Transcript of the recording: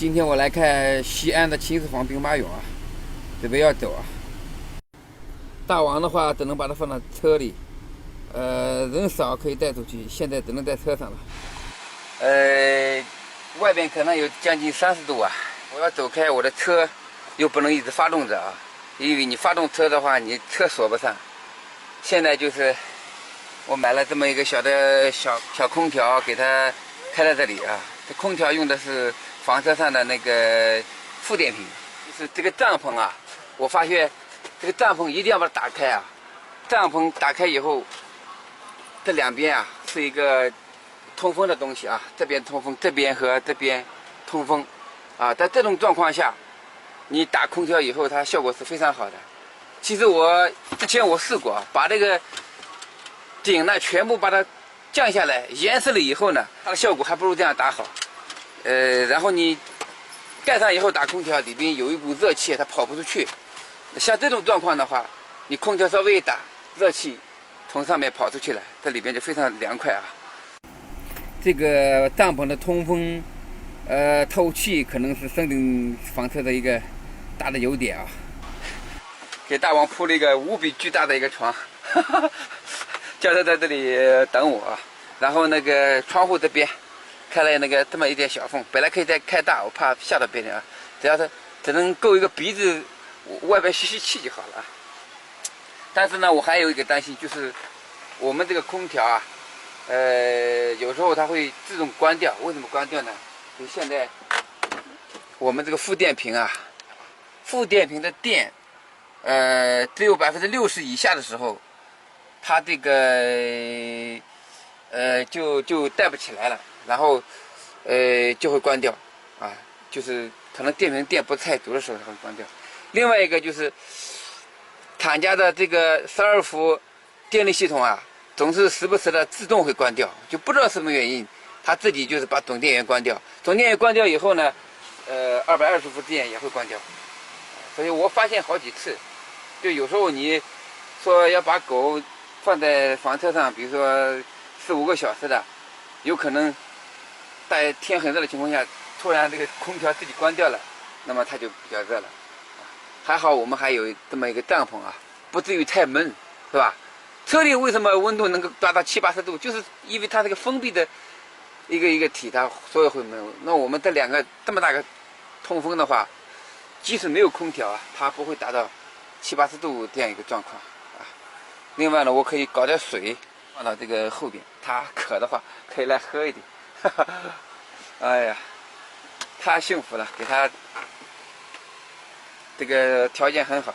今天我来看西安的秦始皇兵马俑啊，准备要走啊。大王的话只能把它放到车里，人少可以带出去，现在只能在车上了。外边可能有将近30度啊，我要走开，我的车又不能一直发动着啊，因为你发动车的话，你车锁不上。现在就是我买了这么一个小空调，给它开在这里啊。这空调用的是房车上的那个负电瓶，就是这个帐篷啊，我发现这个帐篷一定要把它打开啊。帐篷打开以后，这两边啊是一个通风的东西啊，这边通风，这边和这边通风啊。在这种状况下，你打空调以后，它效果是非常好的。其实我之前我试过，把这个顶呢全部把它降下来，严实了以后呢，它的效果还不如这样打好。然后你盖上以后打空调，里边有一股热气，它跑不出去。像这种状况的话，你空调稍微一打，热气从上面跑出去了，这里边就非常凉快啊。这个帐篷的通风、透气可能是森林房车的一个大的优点啊。给大王铺了一个无比巨大的一个床，叫他在这里等我啊。然后那个窗户这边开了那个这么一点小缝，本来可以再开大，我怕吓到别人啊。只能够一个鼻子，外边吸气就好了啊。但是呢，我还有一个担心，就是我们这个空调啊，有时候它会自动关掉。为什么关掉呢？就现在我们这个负电瓶啊，负电瓶的电，只有60%以下的时候，它这个就带不起来了，然后就会关掉啊，就是可能电瓶电不太足的时候它会关掉。另外一个就是厂家的这个12伏电力系统啊，总是时不时的自动会关掉，就不知道什么原因，它自己就是把总电源关掉。总电源关掉以后呢，220伏电也会关掉。所以我发现好几次，就有时候你说要把狗放在房车上，比如说4、5个小时的，有可能在天很热的情况下，突然这个空调自己关掉了，那么它就比较热了。还好我们还有这么一个帐篷啊，不至于太闷，是吧？车里为什么温度能够达到70、80度？就是因为它这个封闭的一个体，它所以会闷。那我们这两个这么大个通风的话，即使没有空调啊，它不会达到70、80度这样一个状况啊。另外呢，我可以搞点水放到这个后边，它渴的话可以来喝一点。哎呀，太幸福了，给它这个条件很好。